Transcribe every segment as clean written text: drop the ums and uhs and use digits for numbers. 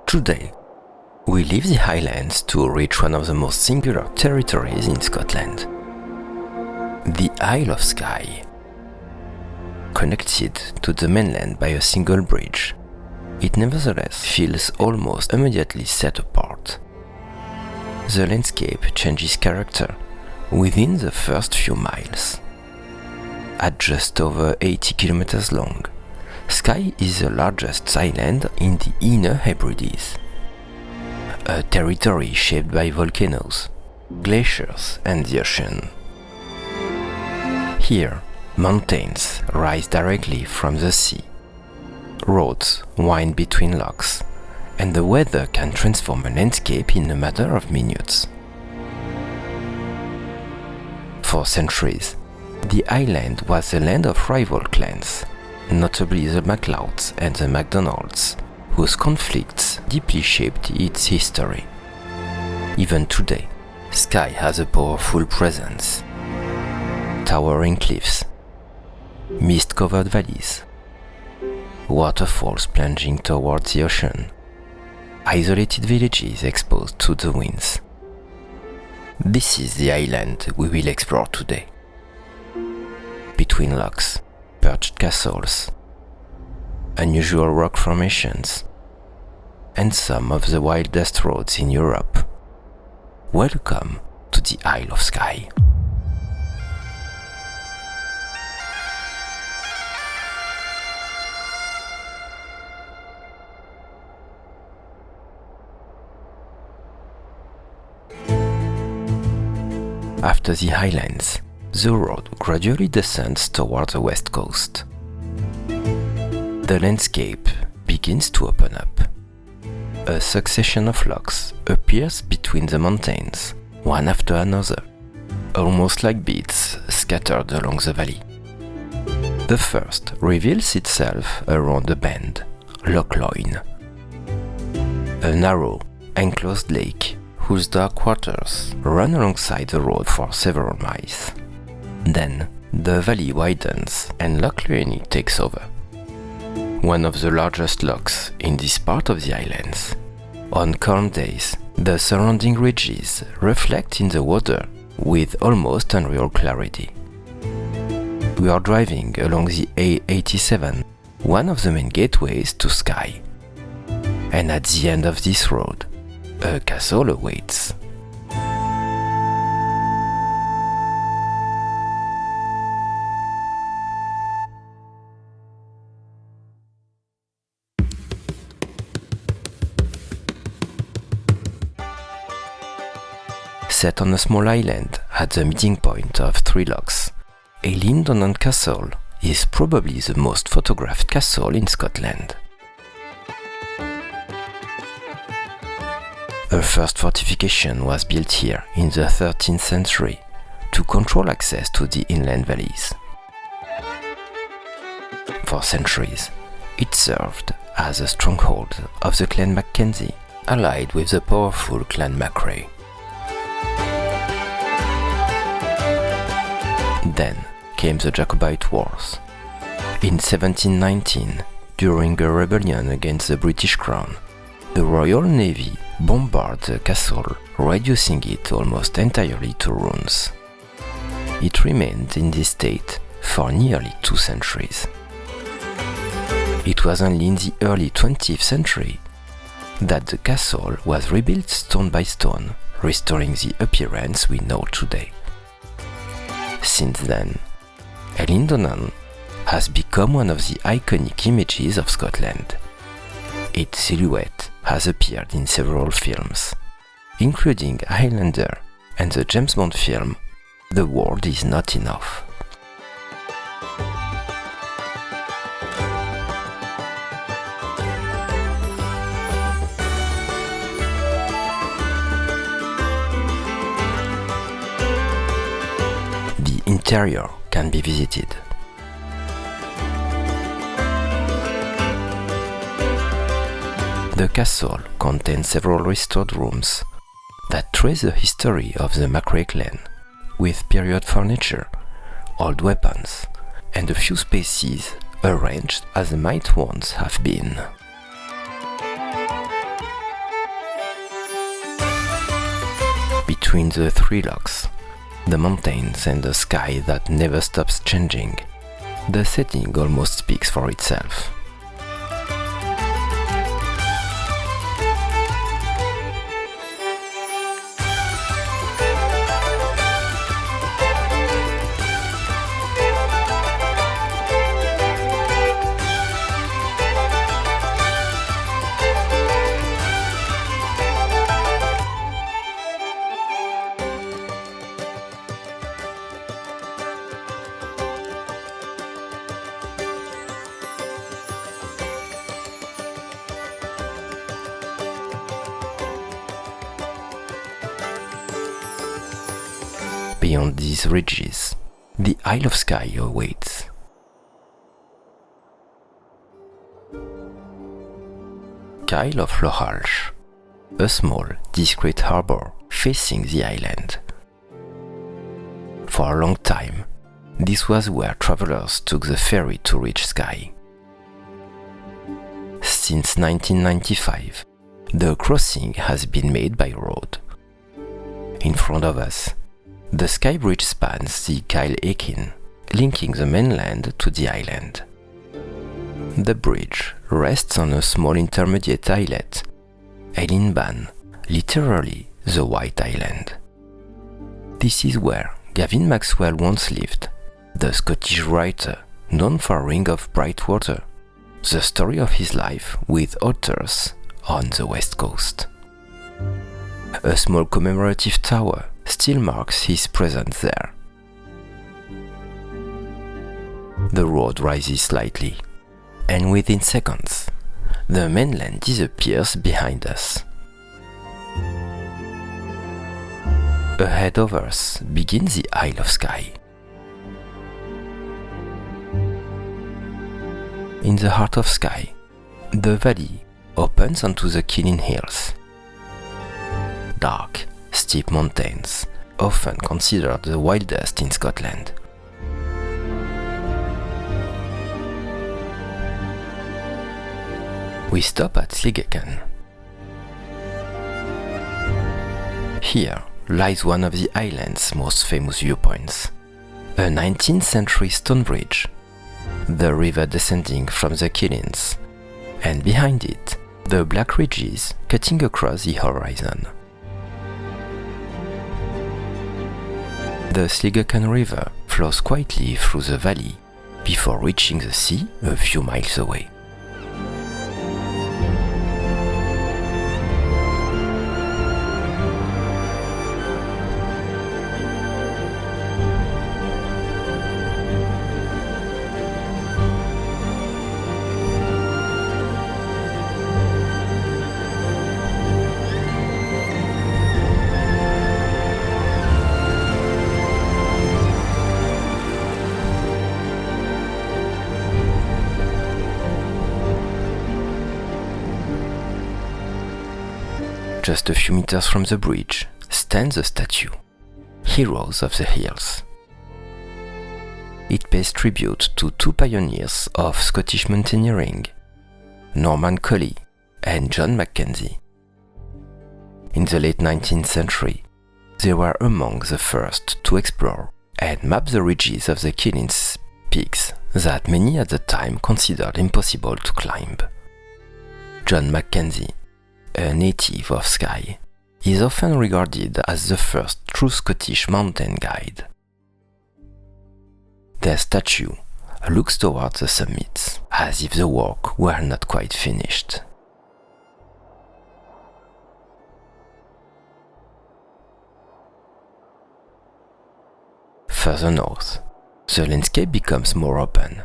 Today, we leave the Highlands to reach one of the most singular territories in Scotland, the Isle of Skye. Connected to the mainland by a single bridge, it nevertheless feels almost immediately set apart. The landscape changes character within the first few miles. At just over 80 kilometers long, Skye is the largest island in the Inner Hebrides, a territory shaped by volcanoes, glaciers and the ocean. Here, mountains rise directly from the sea, roads wind between lochs, and the weather can transform a landscape in a matter of minutes. For centuries, the island was the land of rival clans, notably the MacLeods and the MacDonalds, whose conflicts deeply shaped its history. Even today, Skye has a powerful presence. Towering cliffs, mist-covered valleys, waterfalls plunging towards the ocean, isolated villages exposed to the winds. This is the island we will explore today. Between lochs, perched castles, unusual rock formations, and some of the wildest roads in Europe. Welcome to the Isle of Skye. After the Highlands, the road gradually descends toward the west coast. The landscape begins to open up. A succession of lochs appears between the mountains, one after another, almost like beads scattered along the valley. The first reveals itself around a bend, Loch Loyne, a narrow, enclosed lake whose dark waters run alongside the road for several miles. Then, the valley widens and Loch Cluanie takes over, one of the largest lochs in this part of the Highlands. On calm days, the surrounding ridges reflect in the water with almost unreal clarity. We are driving along the A87, one of the main gateways to Skye. And at the end of this road, a castle awaits. Set on a small island at the meeting point of three lochs, Eilean Donan Castle is probably the most photographed castle in Scotland. A first fortification was built here in the 13th century to control access to the inland valleys. For centuries, it served as a stronghold of the clan Mackenzie, allied with the powerful clan Macrae. Then came the Jacobite Wars. In 1719, during a rebellion against the British Crown, the Royal Navy bombarded the castle, reducing it almost entirely to ruins. It remained in this state for nearly 2 centuries. It was only in the early 20th century that the castle was rebuilt stone by stone, restoring the appearance we know today. Since then, Eilean Donan has become one of the iconic images of Scotland. Its silhouette has appeared in several films, including Highlander and the James Bond film The World Is Not Enough. The interior can be visited. The castle contains several restored rooms that trace the history of the Macrae clan, with period furniture, old weapons, and a few spaces arranged as they might once have been. Between the three lochs, the mountains and the sky that never stops changing, the setting almost speaks for itself. Beyond these ridges, the Isle of Skye awaits. Isle of Lochalsh, a small, discreet harbour facing the island. For a long time, this was where travellers took the ferry to reach Skye. Since 1995, the crossing has been made by road. In front of us, the Skye Bridge spans the Sligachan, linking the mainland to the island. The bridge rests on a small intermediate islet, Eilean, literally the White Island. This is where Gavin Maxwell once lived, the Scottish writer known for Ring of Bright Water, the story of his life with authors on the west coast. A small commemorative tower still marks his presence there. The road rises slightly, and within seconds, the mainland disappears behind us. Ahead of us begins the Isle of Skye. In the heart of Skye, the valley opens onto the Kilt Hills. Dark, steep mountains, often considered the wildest in Scotland. We stop at Sligachan. Here lies one of the island's most famous viewpoints, a 19th century stone bridge, the river descending from the Kilt, and behind it, the black ridges cutting across the horizon. The Sligachan River flows quietly through the valley before reaching the sea a few miles away. Just a few meters from the bridge stands a statue, Heroes of the Hills. It pays tribute to two pioneers of Scottish mountaineering, Norman Colley and John Mackenzie. In the late 19th century, they were among the first to explore and map the ridges of the Kilt peaks that many at the time considered impossible to climb. John Mackenzie, a native of Skye, is often regarded as the first true Scottish mountain guide. Their statue looks towards the summits, as if the work were not quite finished. Further north, the landscape becomes more open.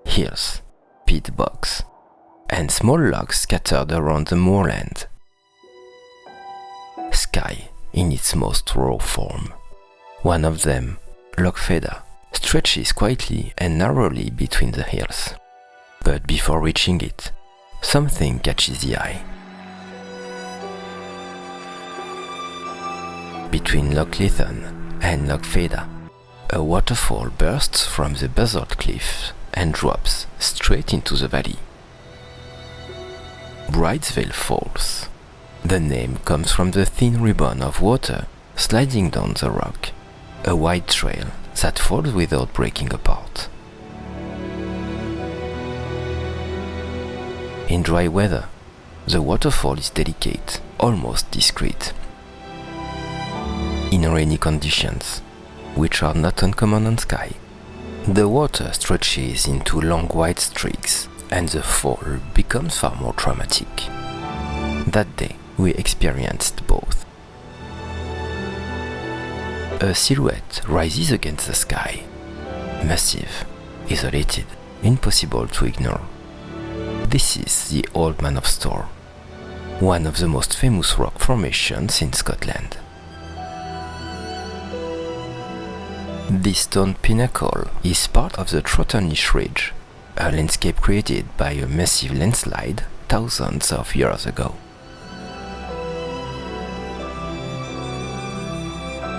Hills, peat bogs, and small lochs scattered around the moorland. Skye in its most raw form. One of them, Loch Fadda, stretches quietly and narrowly between the hills. But before reaching it, something catches the eye. Between Lochleithen and Loch Fadda, a waterfall bursts from the basalt cliff and drops straight into the valley. Bridesvale Falls, The name comes from the thin ribbon of water sliding down the rock, a wide trail that falls without breaking apart. In dry weather, the waterfall is delicate, almost discreet. In rainy conditions, which are not uncommon on Skye, the water stretches into long white streaks and the fall becomes far more dramatic. That day, we experienced both. A silhouette rises against the sky, massive, isolated, impossible to ignore. This is the Old Man of Storr, one of the most famous rock formations in Scotland. This stone pinnacle is part of the Trotternish Ridge, a landscape created by a massive landslide thousands of years ago.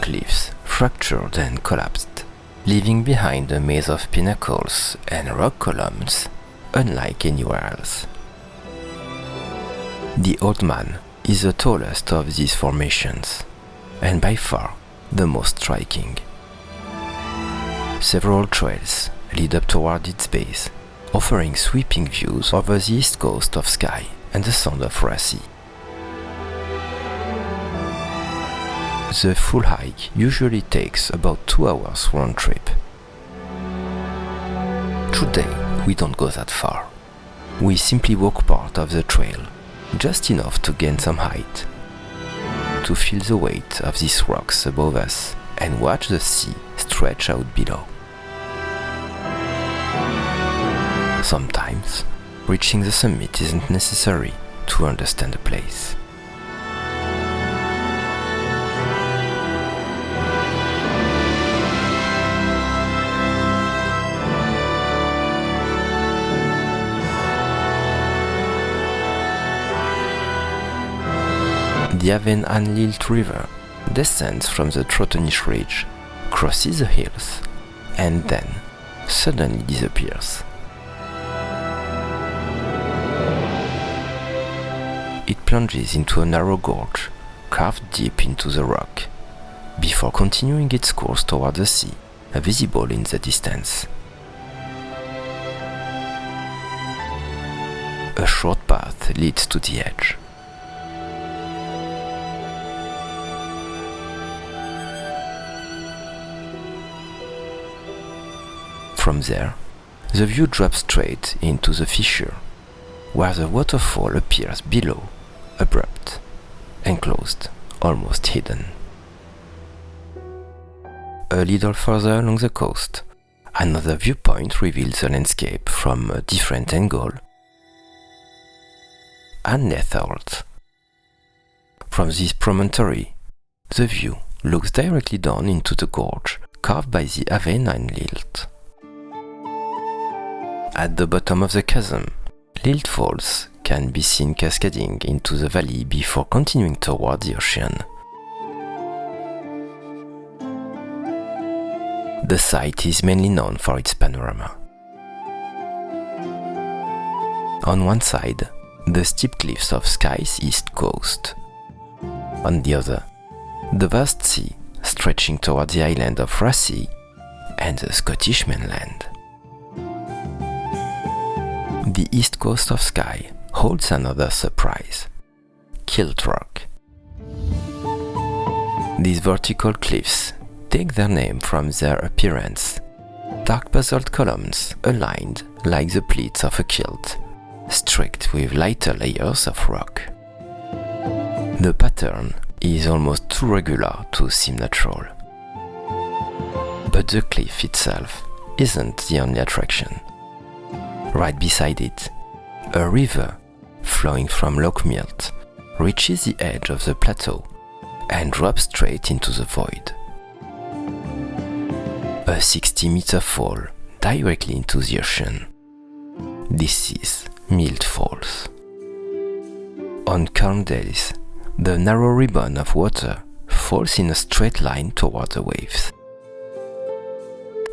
Cliffs fractured and collapsed, leaving behind a maze of pinnacles and rock columns unlike anywhere else. The Old Man is the tallest of these formations, and by far the most striking. Several trails lead up toward its base, offering sweeping views over the east coast of Skye and the Sound of Raasay. The full hike usually takes about 2 hours round trip. Today, we don't go that far. We simply walk part of the trail, just enough to gain some height, to feel the weight of these rocks above us and watch the sea stretch out below. Sometimes, reaching the summit isn't necessary to understand a place. The Lilt River descends from the Trotternish Ridge, crosses the hills, and then suddenly disappears. It plunges into a narrow gorge, carved deep into the rock, before continuing its course toward the sea, visible in the distance. A short path leads to the edge. From there, the view drops straight into the fissure, where the waterfall appears below, abrupt, enclosed, almost hidden. A little further along the coast, another viewpoint reveals the landscape from a different angle. Unnettled. From this promontory, the view looks directly down into the gorge carved by the Lilt. At the bottom of the chasm, Lilt Falls can be seen cascading into the valley before continuing toward the ocean. The site is mainly known for its panorama. On one side, the steep cliffs of Skye's east coast. On the other, the vast sea stretching toward the island of Raasay and the Scottish mainland. The east coast of Skye holds another surprise: Kilt Rock. These vertical cliffs take their name from their appearance: dark basalt columns aligned like the pleats of a kilt, streaked with lighter layers of rock. The pattern is almost too regular to seem natural. But the cliff itself isn't the only attraction. Right beside it, a river flowing from Loch Fadda reaches the edge of the plateau and drops straight into the void. A 60-meter fall directly into the ocean. This is Lilt Falls. On calm days, the narrow ribbon of water falls in a straight line toward the waves.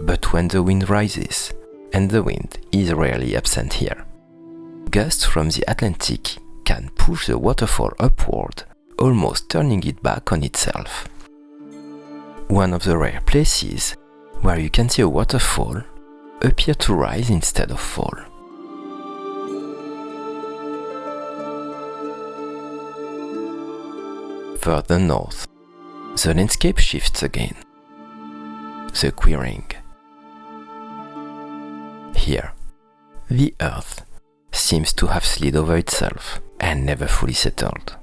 But when the wind rises, and the wind is rarely absent here, gusts from the Atlantic can push the waterfall upward, almost turning it back on itself. One of the rare places where you can see a waterfall appear to rise instead of fall. Further north, the landscape shifts again. The Quiraing. Here, the earth seems to have slid over itself and never fully settled.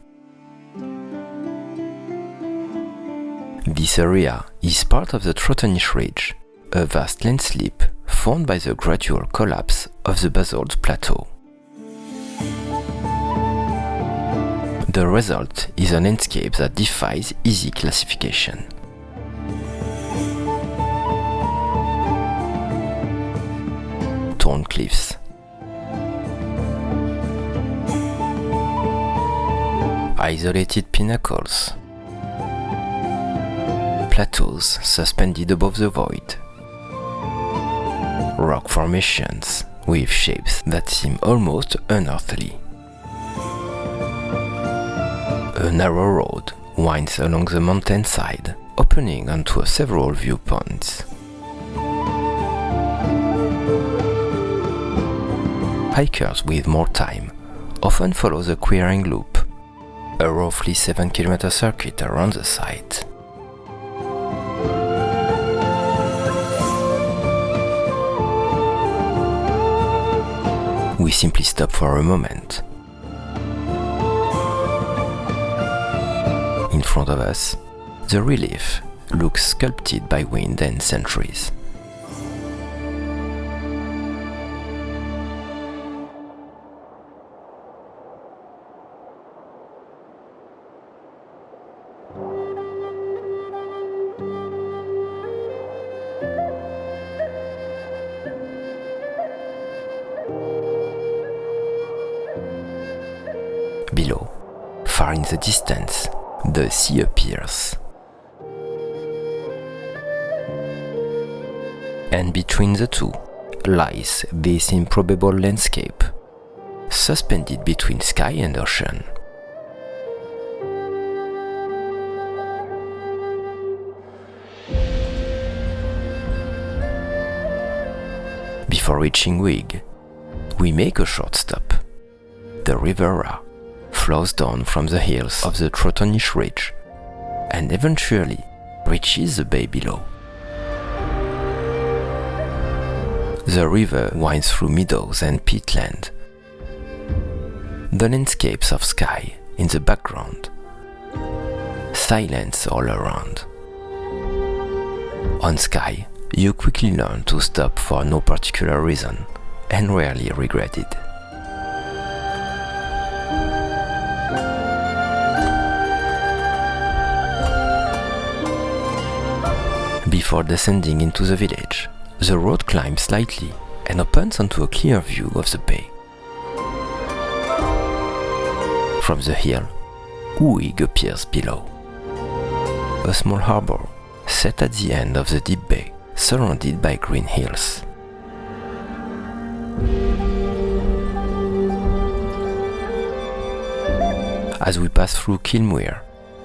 This area is part of the Trotonish Ridge, a vast landslip formed by the gradual collapse of the basalt plateau. The result is a landscape that defies easy classification. Torn cliffs, isolated pinnacles, plateaus suspended above the void, rock formations with shapes that seem almost unearthly. A narrow road winds along the mountainside, opening onto several viewpoints. Hikers with more time often follow the Quiraing Loop, a roughly 7-kilometer circuit around the site. We simply stop for a moment. In front of us, the relief looks sculpted by wind and centuries. Below, far in the distance, the sea appears. And between the two lies this improbable landscape, suspended between sky and ocean. Before reaching Wig, we make a short stop. The River Ra flows down from the hills of the Trotonish Ridge and eventually reaches the bay below. The river winds through meadows and peatland. The landscapes of Skye in the background, silence all around. On Skye, you quickly learn to stop for no particular reason and rarely regret it. Before descending into the village, the road climbs slightly and opens onto a clear view of the bay. From the hill, Uig appears below. A small harbour set at the end of the deep bay, surrounded by green hills. As we pass through Kilmuir,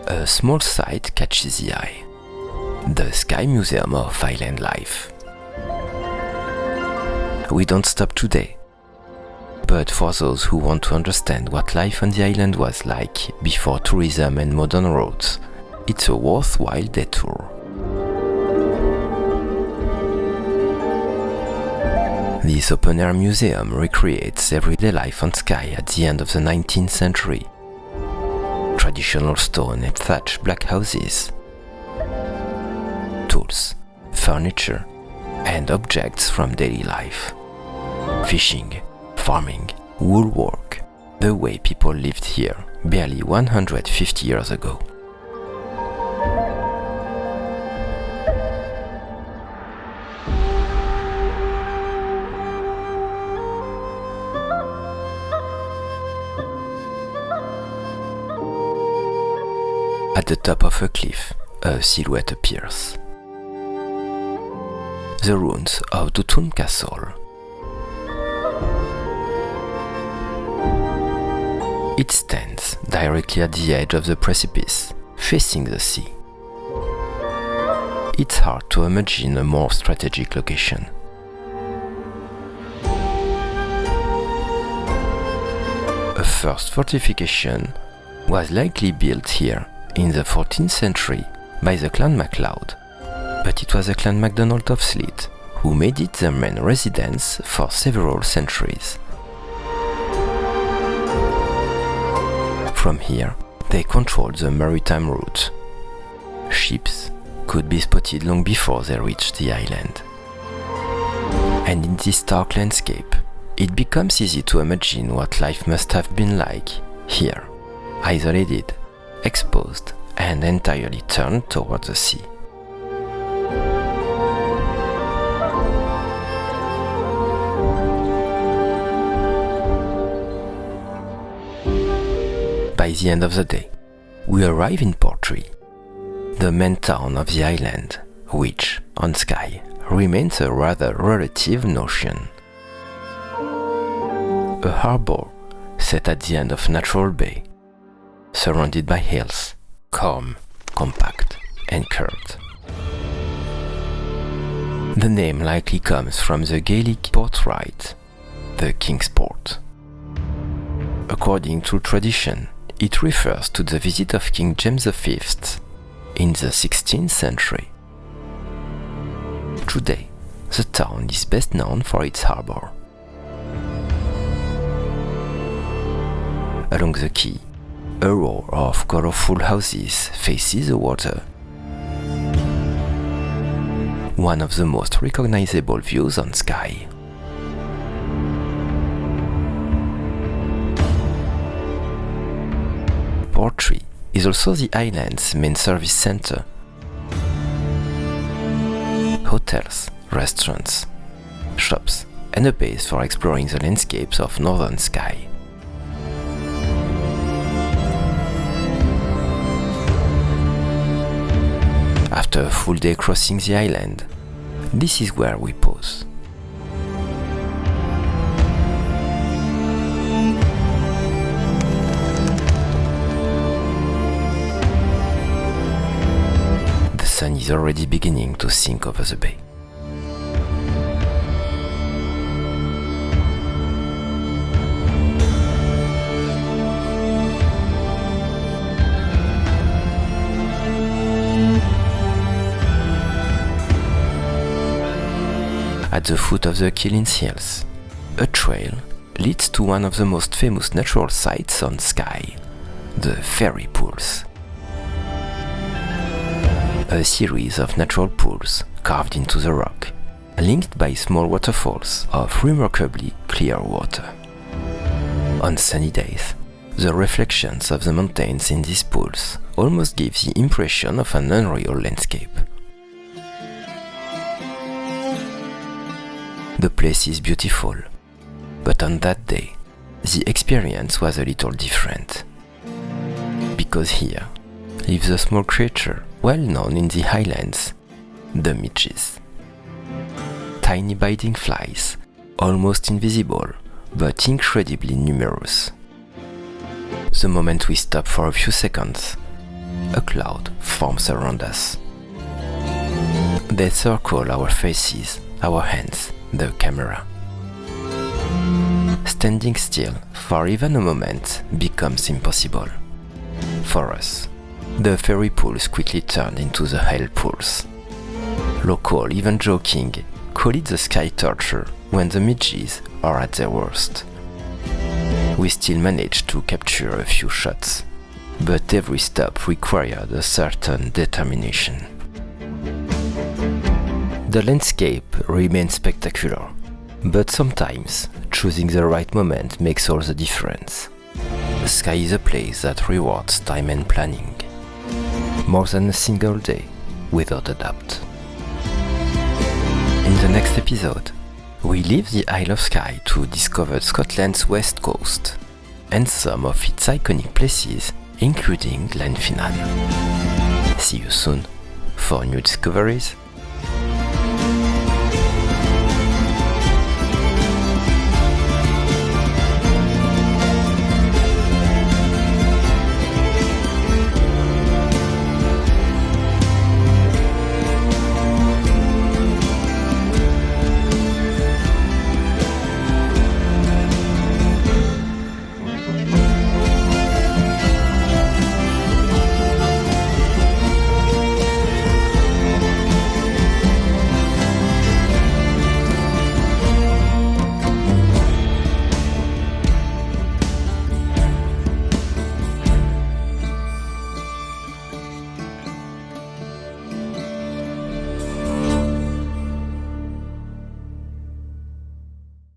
a small sight catches the eye. The Skye Museum of Highland Life. We don't stop today, but for those who want to understand what life on the island was like before tourism and modern roads, it's a worthwhile detour. This open-air museum recreates everyday life on Skye at the end of the 19th century. Traditional stone and thatch black houses, tools, furniture, and objects from daily life. Fishing, farming, woolwork, the way people lived here barely 150 years ago. At the top of a cliff, a silhouette appears. The ruins of Duntulm Castle. It stands directly at the edge of the precipice, facing the sea. It's hard to imagine a more strategic location. A first fortification was likely built here in the 14th century by the Clan MacLeod, but it was the Clan MacDonald of Sleat who made it their main residence for several centuries. From here, they controlled the maritime route. Ships could be spotted long before they reached the island. And in this stark landscape, it becomes easy to imagine what life must have been like here, isolated, exposed, and entirely turned towards the sea. By the end of the day, we arrive in Portree, the main town of the island, which, on Skye, remains a rather relative notion. A harbour set at the end of a natural bay, surrounded by hills, calm, compact, and curved. The name likely comes from the Gaelic port right, the King's Port. According to tradition, it refers to the visit of King James V in the 16th century. Today, the town is best known for its harbour. Along the quay, a row of colourful houses faces the water. One of the most recognizable views on Skye. Portree is also the island's main service centre. Hotels, restaurants, shops, and a base for exploring the landscapes of northern Skye. After a full day crossing the island, this is where we pause. The sun is already beginning to sink over the bay. At the foot of the Killins Hills, a trail leads to one of the most famous natural sights on Skye, the Fairy Pools. A series of natural pools carved into the rock, linked by small waterfalls of remarkably clear water. On sunny days, the reflections of the mountains in these pools almost give the impression of an unreal landscape. The place is beautiful, but on that day, the experience was a little different. Because here lives a small creature well known in the Highlands, the midges. Tiny biting flies, almost invisible, but incredibly numerous. The moment we stop for a few seconds, a cloud forms around us. They circle our faces, our hands, the camera. Standing still for even a moment becomes impossible. For us, the fairy pools quickly turned into the hell pools. Local, even joking, call it the sky torture when the midges are at their worst. We still managed to capture a few shots, but every stop required a certain determination. The landscape remains spectacular, but sometimes choosing the right moment makes all the difference. Skye is a place that rewards time and planning, more than a single day, without a doubt. In the next episode, we leave the Isle of Skye to discover Scotland's west coast and some of its iconic places, including Glenfinnan. See you soon for new discoveries.